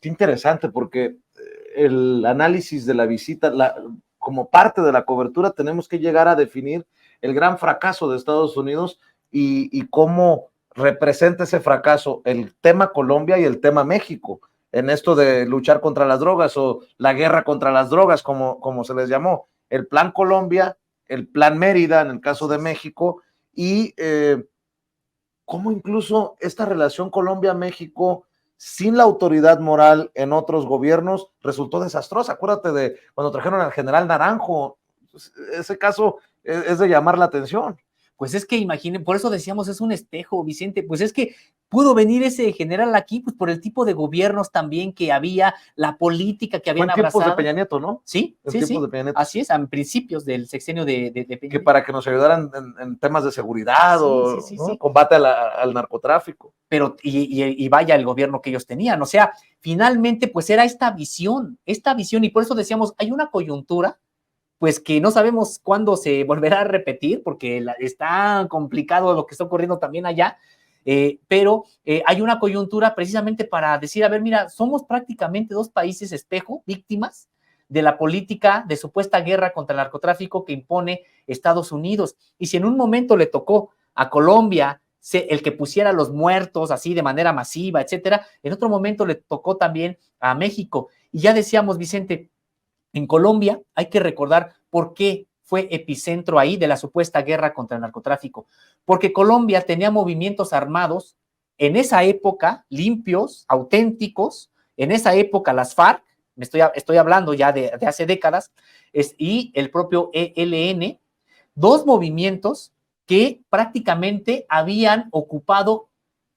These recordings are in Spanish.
Qué interesante, porque el análisis de la visita, como parte de la cobertura, tenemos que llegar a definir el gran fracaso de Estados Unidos y cómo representa ese fracaso el tema Colombia y el tema México en esto de luchar contra las drogas o la guerra contra las drogas, como se les llamó. El plan Colombia, el plan Mérida en el caso de México y cómo incluso esta relación Colombia-México sin la autoridad moral en otros gobiernos resultó desastrosa. Acuérdate de cuando trajeron al general Naranjo, ese caso es de llamar la atención. Pues es que imaginen, por eso decíamos es un espejo, Vicente, pues es que pudo venir ese general aquí, pues por el tipo de gobiernos también que había, la política que habían abrazado. Fue en tiempos de Peña Nieto, ¿no? Sí, sí, sí, de Peña Nieto. Así es, en principios del sexenio de Peña Nieto. Que para que nos ayudaran en temas de seguridad sí, ¿no? Combate al narcotráfico. Pero, y vaya el gobierno que ellos tenían, o sea, finalmente pues era esta visión, y por eso decíamos, hay una coyuntura pues que no sabemos cuándo se volverá a repetir, porque está complicado lo que está ocurriendo también allá, pero hay una coyuntura precisamente para decir, a ver, mira, somos prácticamente dos países espejo, víctimas de la política de supuesta guerra contra el narcotráfico que impone Estados Unidos. Y si en un momento le tocó a Colombia el que pusiera los muertos así de manera masiva, etcétera, en otro momento le tocó también a México. Y ya decíamos, Vicente, en Colombia hay que recordar por qué fue epicentro ahí de la supuesta guerra contra el narcotráfico, porque Colombia tenía movimientos armados en esa época, limpios, auténticos, en esa época las FARC, estoy hablando ya de hace décadas, y el propio ELN, dos movimientos que prácticamente habían ocupado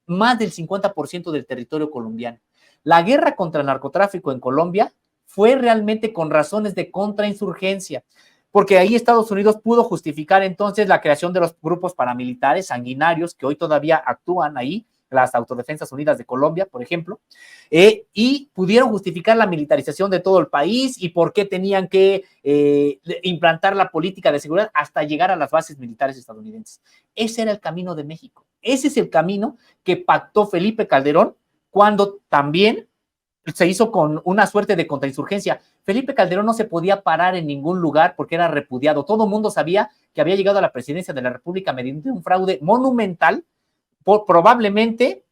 más del 50% del territorio colombiano. La guerra contra el narcotráfico en Colombia fue realmente con razones de contrainsurgencia, porque ahí Estados Unidos pudo justificar entonces la creación de los grupos paramilitares sanguinarios que hoy todavía actúan ahí, las Autodefensas Unidas de Colombia, por ejemplo, y pudieron justificar la militarización de todo el país y por qué tenían que implantar la política de seguridad hasta llegar a las bases militares estadounidenses. Ese era el camino de México. Ese es el camino que pactó Felipe Calderón cuando también se hizo con una suerte de contrainsurgencia. Felipe Calderón no se podía parar en ningún lugar porque era repudiado. Todo el mundo sabía que había llegado a la presidencia de la República mediante un fraude monumental, probablemente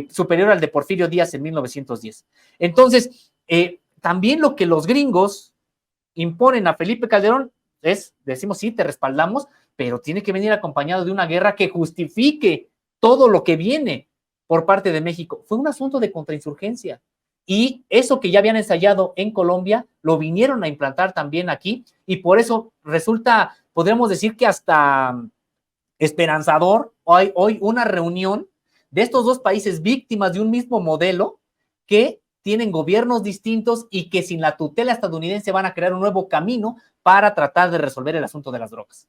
superior al de Porfirio Díaz en 1910. Entonces, también lo que los gringos imponen a Felipe Calderón es, decimos, sí, te respaldamos, pero tiene que venir acompañado de una guerra que justifique todo lo que viene por parte de México. Fue un asunto de contrainsurgencia. Y eso que ya habían ensayado en Colombia, lo vinieron a implantar también aquí, y por eso resulta, podríamos decir que hasta esperanzador, hoy una reunión de estos dos países víctimas de un mismo modelo que tienen gobiernos distintos y que sin la tutela estadounidense van a crear un nuevo camino para tratar de resolver el asunto de las drogas.